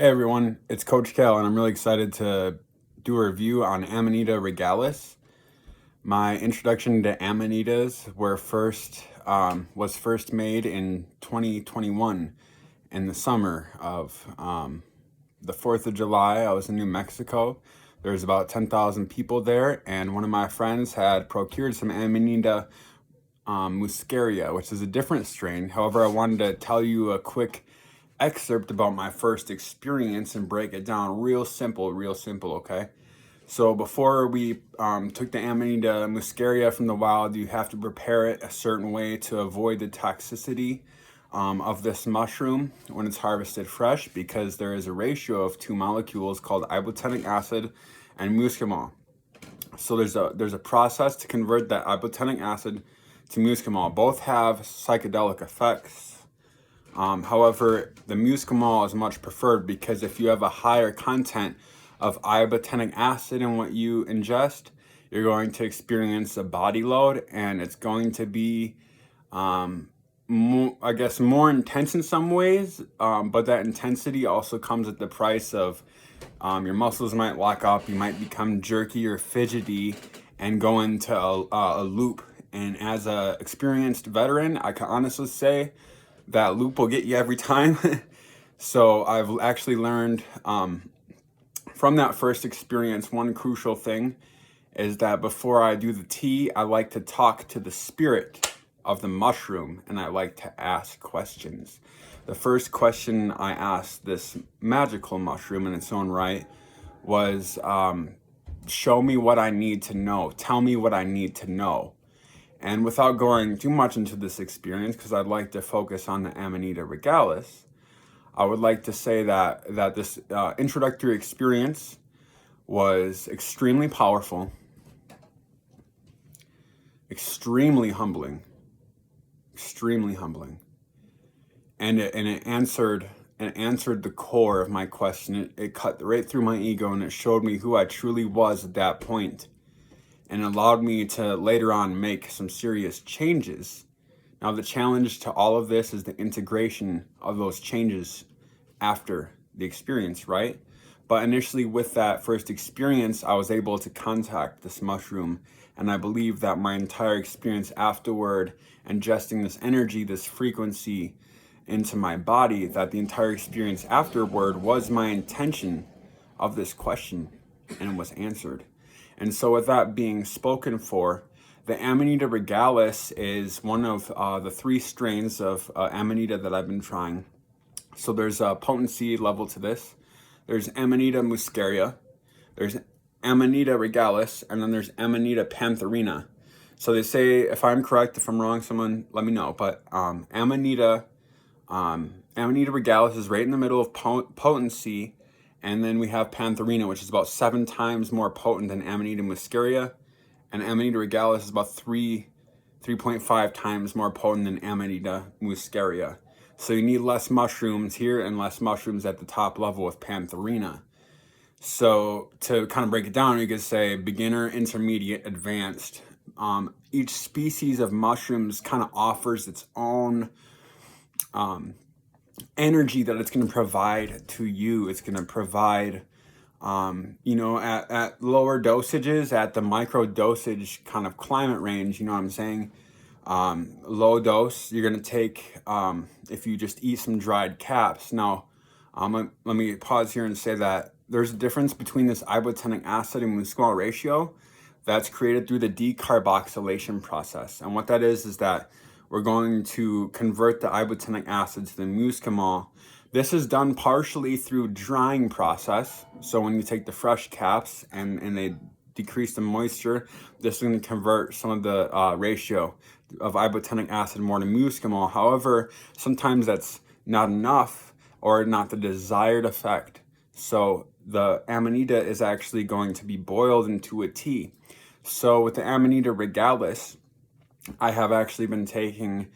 Hey everyone, it's Coach Cal, and I'm really excited to do a review on Amanita regalis. My introduction to Amanitas was first made in 2021 in the summer of the 4th of July. I was in New Mexico. There was about 10,000 people there, and one of my friends had procured some Amanita muscaria, which is a different strain. However, I wanted to tell you a quick excerpt about my first experience and break it down real simple, okay? So before we took the Amanita muscaria from the wild, you have to prepare it a certain way to avoid the toxicity of this mushroom when it's harvested fresh, because there is a ratio of two molecules called ibotenic acid and muscimol. So there's a process to convert that ibotenic acid to muscimol. Both have psychedelic effects. However, the muscimol is much preferred because if you have a higher content of ibotenic acid in what you ingest, you're going to experience a body load, and it's going to be, more intense in some ways, but that intensity also comes at the price of your muscles might lock up, you might become jerky or fidgety and go into a loop. And as a experienced veteran, I can honestly say that loop will get you every time. So I've actually learned from that first experience, one crucial thing is that before I do the tea, I like to talk to the spirit of the mushroom, and I like to ask questions. The first question I asked this magical mushroom in its own right was, show me what I need to know. Tell me what I need to know. And without going too much into this experience, because I'd like to focus on the Amanita regalis, I would like to say that this introductory experience was extremely powerful, extremely humbling, and it answered the core of my question. It cut right through my ego, and it showed me who I truly was at that point, and allowed me to later on make some serious changes. Now, the challenge to all of this is the integration of those changes after the experience, right? But initially, with that first experience, I was able to contact this mushroom, and I believe that my entire experience afterward, ingesting this energy, this frequency into my body, that the entire experience afterward was my intention of this question, and it was answered. And so with that being spoken for, the Amanita regalis is one of the three strains of Amanita that I've been trying. So there's a potency level to this. There's Amanita muscaria, there's Amanita regalis, and then there's Amanita pantherina. So they say, if I'm correct, if I'm wrong, someone let me know. But Amanita regalis is right in the middle of potency. And then we have pantherina, which is about 7 times more potent than Amanita muscaria. And Amanita regalis is about 3.5 times more potent than Amanita muscaria. So you need less mushrooms here and less mushrooms at the top level with pantherina. So to kind of break it down, you could say beginner, intermediate, advanced. Each species of mushrooms kind of offers its own energy that it's going to provide to you. It's going to provide, at lower dosages, at the micro dosage kind of climate range, you know what I'm saying? Low dose, you're going to take, if you just eat some dried caps. Now, let me pause here and say that there's a difference between this ibotenic acid and muscimol ratio that's created through the decarboxylation process. And what that is that we're going to convert the ibotenic acid to the muscimol. This is done partially through drying process. So when you take the fresh caps and they decrease the moisture, this is going to convert some of the ratio of ibotenic acid more to muscimol. However, sometimes that's not enough or not the desired effect. So the Amanita is actually going to be boiled into a tea. So with the Amanita regalis, I have actually been taking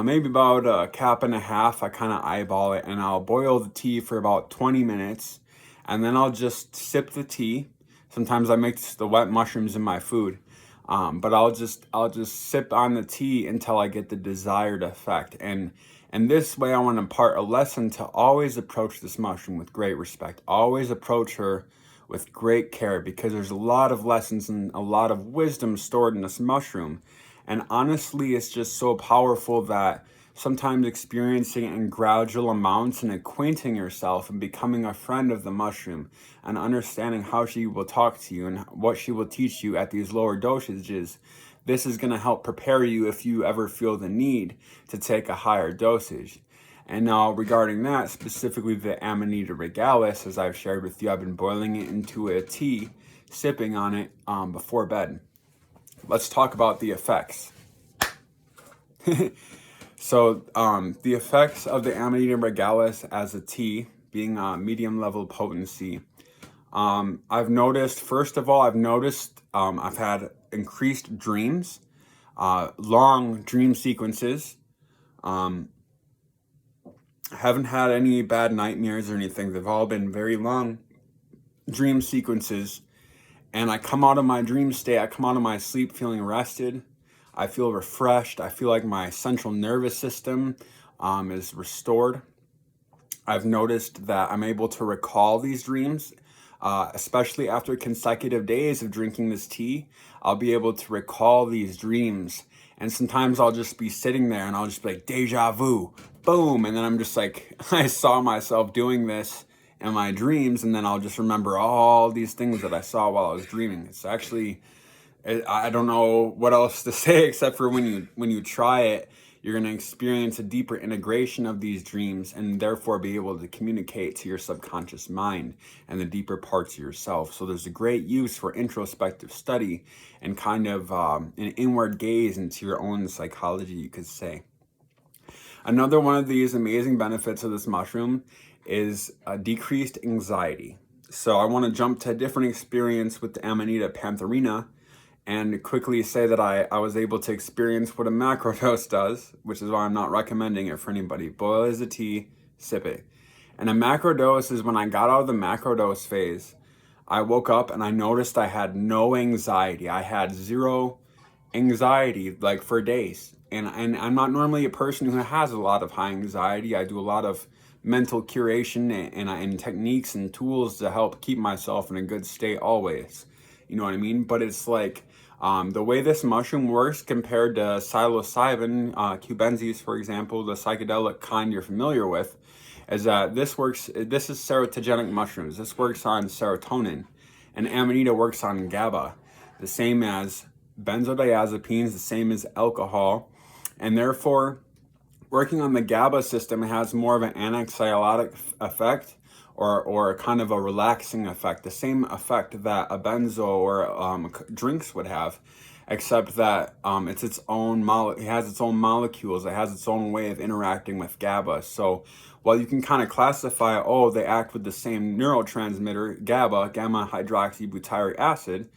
maybe about a cap and a half. I kind of eyeball it, and I'll boil the tea for about 20 minutes, and then I'll just sip the tea. Sometimes I mix the wet mushrooms in my food. But I'll just sip on the tea until I get the desired effect. And this way I want to impart a lesson to always approach this mushroom with great respect. Always approach her with great care, because there's a lot of lessons and a lot of wisdom stored in this mushroom. And honestly, it's just so powerful that sometimes experiencing it in gradual amounts and acquainting yourself and becoming a friend of the mushroom and understanding how she will talk to you and what she will teach you at these lower dosages, this is going to help prepare you if you ever feel the need to take a higher dosage. And now regarding that, specifically the Amanita regalis, as I've shared with you, I've been boiling it into a tea, sipping on it before bed. Let's talk about the effects. So the effects of the Amanita regalis as a tea, being medium level potency, I've noticed, first of all, I've had increased dreams, long dream sequences. Haven't had any bad nightmares or anything. They've all been very long dream sequences. And I come out of my dream state, I come out of my sleep feeling rested. I feel refreshed. I feel like my central nervous system is restored. I've noticed that I'm able to recall these dreams, especially after consecutive days of drinking this tea. I'll be able to recall these dreams. And sometimes I'll just be sitting there and I'll just be like, deja vu, boom. And then I'm just like, I saw myself doing this in my dreams. And then I'll just remember all these things that I saw while I was dreaming. It's actually, I don't know what else to say except for when you try it, you're going to experience a deeper integration of these dreams and therefore be able to communicate to your subconscious mind and the deeper parts of yourself. So there's a great use for introspective study and kind of an inward gaze into your own psychology, you could say. Another one of these amazing benefits of this mushroom is decreased anxiety. So I want to jump to a different experience with the Amanita pantherina and quickly say that I was able to experience what a macrodose does, which is why I'm not recommending it for anybody. Boil as a tea, sip it. And a macrodose is when I got out of the macrodose phase, I woke up and I noticed I had no anxiety. I had zero anxiety, like for days. And I'm not normally a person who has a lot of high anxiety. I do a lot of mental curation and techniques and tools to help keep myself in a good state always. You know what I mean? But it's like, the way this mushroom works compared to psilocybin, cubensis, for example, the psychedelic kind you're familiar with, is that this is serotogenic mushrooms. This works on serotonin, and Amanita works on GABA, the same as benzodiazepines, the same as alcohol, and therefore, working on the GABA system has more of an anxiolytic effect, or kind of a relaxing effect, the same effect that a benzo or drinks would have, except that it has its own molecules, it has its own way of interacting with GABA. So while you can kind of classify, they act with the same neurotransmitter, GABA, gamma hydroxybutyric acid,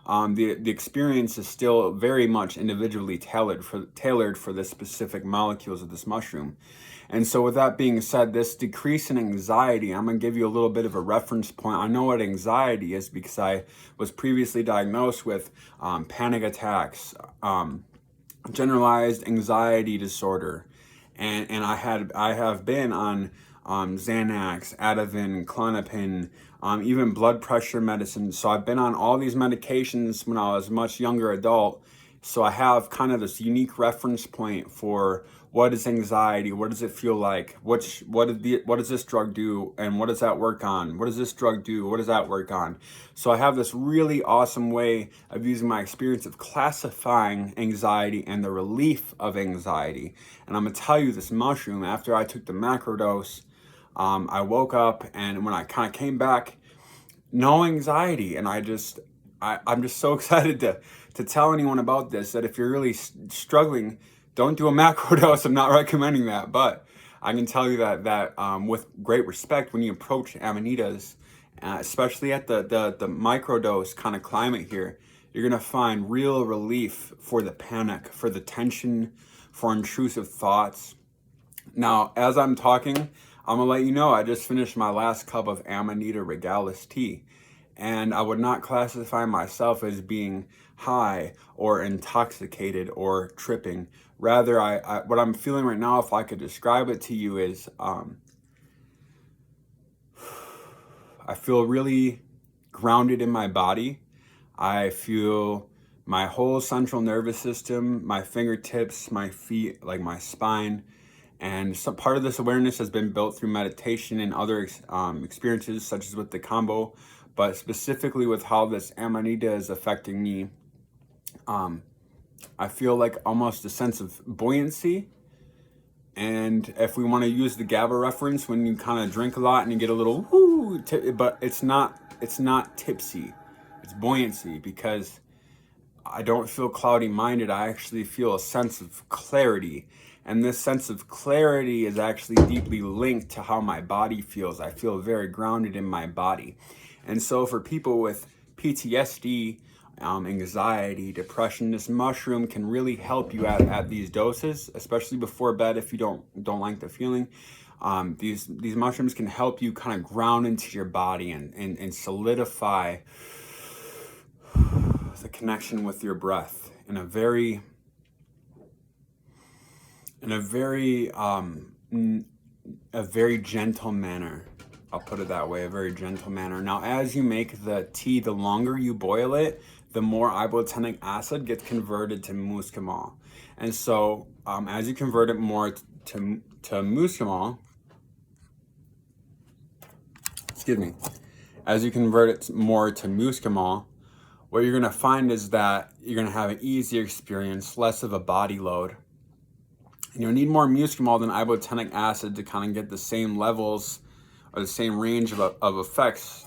the experience is still very much individually tailored for the specific molecules of this mushroom. And so with that being said, this decrease in anxiety, I'm going to give you a little bit of a reference point. I know what anxiety is because I was previously diagnosed with panic attacks, generalized anxiety disorder, and I have been on Xanax, Ativan, Klonopin, even blood pressure medicine. So I've been on all these medications when I was a much younger adult. So I have kind of this unique reference point for what is anxiety, what does it feel like, what does this drug do, and what does that work on? What does this drug do? What does that work on? So I have this really awesome way of using my experience of classifying anxiety and the relief of anxiety. And I'm gonna tell you, this mushroom, after I took the macrodose, I woke up, and when I kind of came back, no anxiety. And I'm just so excited to tell anyone about this, that if you're really struggling, don't do a macrodose. I'm not recommending that, but I can tell you that with great respect, when you approach Amanitas, especially at the microdose kind of climate here, you're gonna find real relief for the panic, for the tension, for intrusive thoughts. Now, as I'm talking, I'm gonna let you know I just finished my last cup of Amanita regalis tea. And I would not classify myself as being high or intoxicated or tripping. Rather, what I'm feeling right now, if I could describe it to you, is I feel really grounded in my body. I feel my whole central nervous system, my fingertips, my feet, like my spine. And some part of this awareness has been built through meditation and other experiences, such as with the combo, but specifically with how this Amanita is affecting me. I feel like almost a sense of buoyancy. And if we want to use the GABA reference, when you kind of drink a lot and you get a little whoo, but it's not tipsy, it's buoyancy, because I don't feel cloudy minded. I actually feel a sense of clarity. And this sense of clarity is actually deeply linked to how my body feels. I feel very grounded in my body. And so for people with PTSD, anxiety, depression, this mushroom can really help you at these doses, especially before bed if you don't like the feeling. These mushrooms can help you kind of ground into your body and solidify the connection with your breath in a very gentle manner. I'll put it that way, a very gentle manner. Now, as you make the tea, the longer you boil it, the more ibotenic acid gets converted to muscimol. And so as you convert it more to muscimol, as you convert it more to muscimol, what you're going to find is that you're going to have an easier experience, less of a body load. And you'll need more muscimol than ibotenic acid to kind of get the same levels or the same range of effects,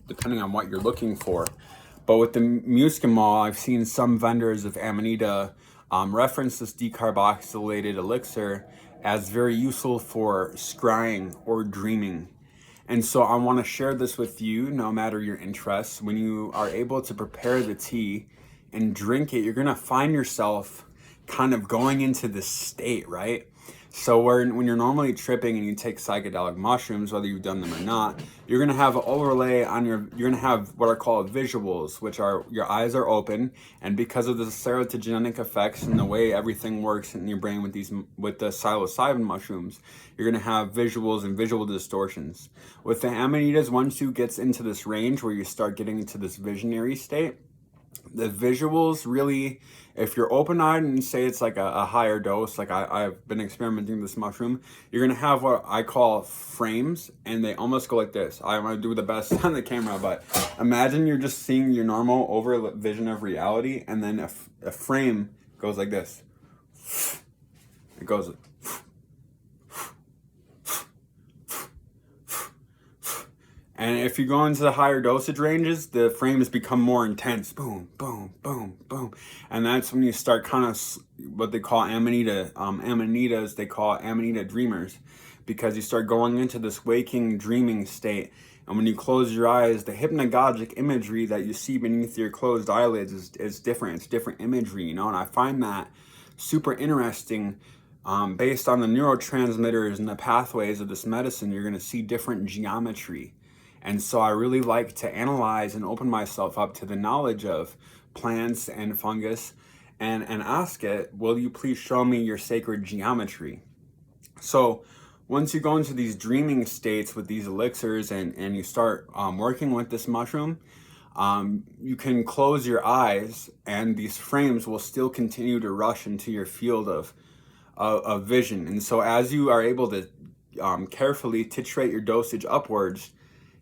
depending on what you're looking for. But with the muscimol, I've seen some vendors of Amanita reference this decarboxylated elixir as very useful for scrying or dreaming. And so I want to share this with you, no matter your interests. When you are able to prepare the tea and drink it, you're going to find yourself kind of going into this state, right? So when you're normally tripping and you take psychedelic mushrooms, whether you've done them or not, you're going to have an overlay on you're going to have what are called visuals, which are your eyes are open. And because of the serotogenic effects and the way everything works in your brain with the psilocybin mushrooms, you're going to have visuals and visual distortions. With the Amanitas, once you get into this range where you start getting into this visionary state, the visuals really, if you're open-eyed and say it's like a higher dose, like I've been experimenting with this mushroom, you're going to have what I call frames, and they almost go like this. I'm going to do the best on the camera, but imagine you're just seeing your normal over vision of reality, and then a frame goes like this. It goes... And if you go into the higher dosage ranges, the frames become more intense. Boom, boom, boom, boom. And that's when you start kind of what they call Amanitas, they call Amanita dreamers, because you start going into this waking, dreaming state. And when you close your eyes, the hypnagogic imagery that you see beneath your closed eyelids is different. It's different imagery, and I find that super interesting. Based on the neurotransmitters and the pathways of this medicine, you're going to see different geometry. And so I really like to analyze and open myself up to the knowledge of plants and fungus and ask it, will you please show me your sacred geometry? So once you go into these dreaming states with these elixirs and you start working with this mushroom, you can close your eyes and these frames will still continue to rush into your field of vision. And so as you are able to carefully titrate your dosage upwards,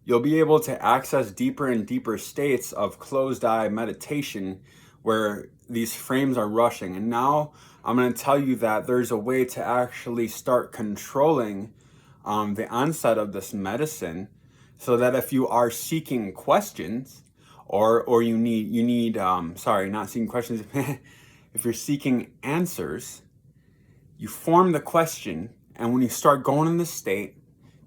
you'll be able to access deeper and deeper states of closed eye meditation where these frames are rushing. And now I'm going to tell you that there's a way to actually start controlling the onset of this medicine, so that if you are seeking questions or you need not seeking questions, if you're seeking answers, you form the question, and when you start going in this state,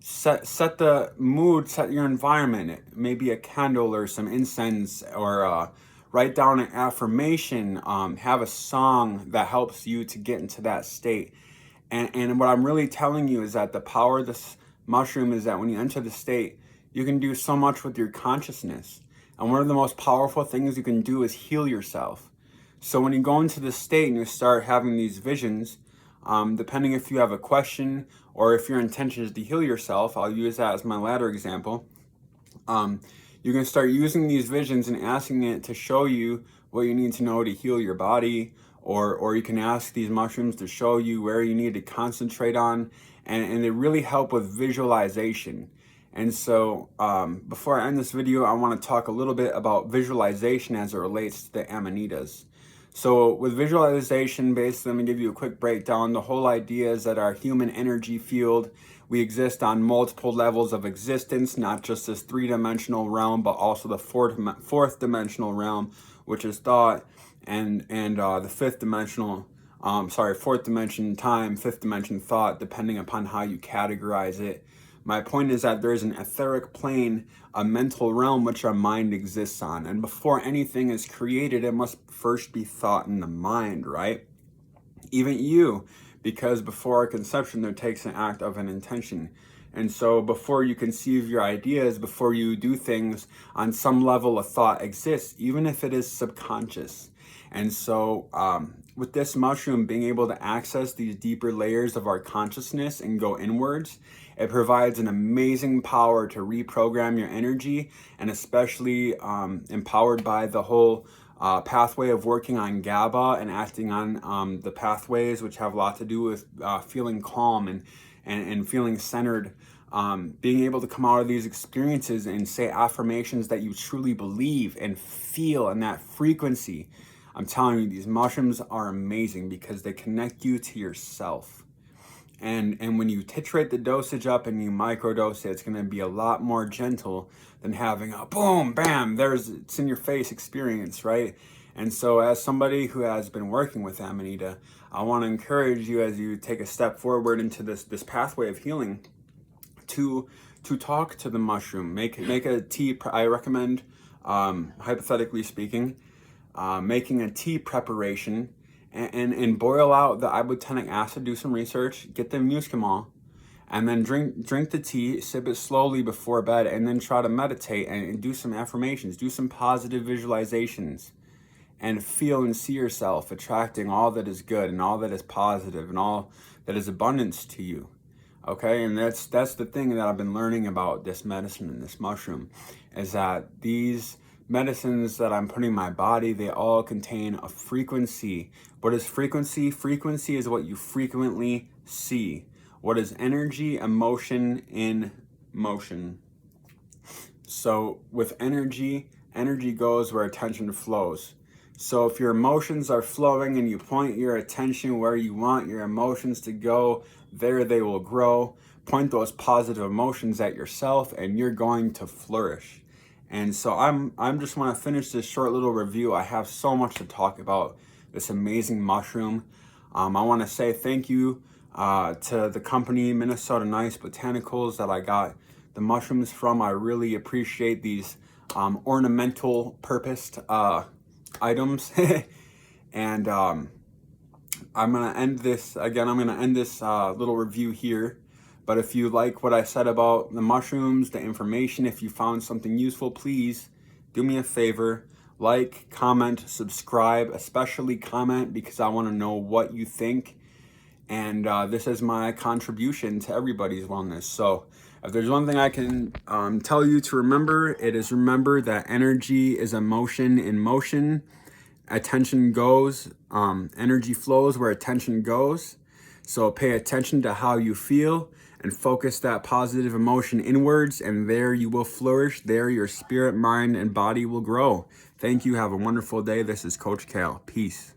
set the mood, set your environment, maybe a candle or some incense, or write down an affirmation, have a song that helps you to get into that state. And what I'm really telling you is that the power of this mushroom is that when you enter the state, You can do so much with your consciousness. And one of the most powerful things you can do is heal yourself. So when you go into this state and you start having these visions, depending if you have a question or if your intention is to heal yourself, I'll use that as my latter example. You can start using these visions and asking it to show you what you need to know to heal your body, or you can ask these mushrooms to show you where you need to concentrate on, and they really help with visualization. And so before I end this video, I want to talk a little bit about visualization as it relates to the Amanitas. So with visualization, basically, let me give you a quick breakdown. The whole idea is that our human energy field, we exist on multiple levels of existence, not just this three-dimensional realm, but also the fourth dimensional realm, which is thought, and the fourth dimension time, fifth dimension thought, depending upon how you categorize it. My point is that there's an etheric plane, a mental realm which our mind exists on. And before anything is created, it must first be thought in the mind, right? Even you, because before our conception, there takes an act of an intention. And so before you conceive your ideas, before you do things, on some level of thought exists, even if it is subconscious. And so with this mushroom, being able to access these deeper layers of our consciousness and go inwards, it provides an amazing power to reprogram your energy, and especially empowered by the whole pathway of working on GABA and acting on the pathways, which have a lot to do with feeling calm and feeling centered. Being able to come out of these experiences and say affirmations that you truly believe and feel in that frequency. I'm telling you, these mushrooms are amazing because they connect you to yourself. And when you titrate the dosage up and you microdose it, it's going to be a lot more gentle than having a boom, bam, it's in your face experience, right? And so as somebody who has been working with Amanita, I want to encourage you as you take a step forward into this pathway of healing to talk to the mushroom. Make a tea. I recommend, hypothetically speaking, making a tea preparation and boil out the ibotenic acid, do some research, get the muscimol, and then drink the tea, sip it slowly before bed, and then try to meditate and do some affirmations, do some positive visualizations, and feel and see yourself attracting all that is good and all that is positive and all that is abundance to you. Okay, and that's the thing that I've been learning about this medicine and this mushroom, is that these medicines that I'm putting in my body, they all contain a frequency. What is frequency? Frequency is what you frequently see. What is energy? Emotion in motion. So with energy, energy goes where attention flows. So if your emotions are flowing and you point your attention where you want your emotions to go, there they will grow. Point those positive emotions at yourself and you're going to flourish. And so I'm just want to finish this short little review. I have so much to talk about this amazing mushroom. I want to say thank you to the company Minnesota Nice Botanicals that I got the mushrooms from. I really appreciate these ornamental purposed items. And I'm going to end this little review here. But if you like what I said about the mushrooms, the information, if you found something useful, please do me a favor. Like, comment, subscribe, especially comment, because I want to know what you think. And this is my contribution to everybody's wellness. So if there's one thing I can tell you to remember, it is remember that energy is emotion in motion. Attention goes, energy flows where attention goes. So pay attention to how you feel and focus that positive emotion inwards, and there you will flourish. There your spirit, mind, and body will grow. Thank you. Have a wonderful day. This is Coach Cal. Peace.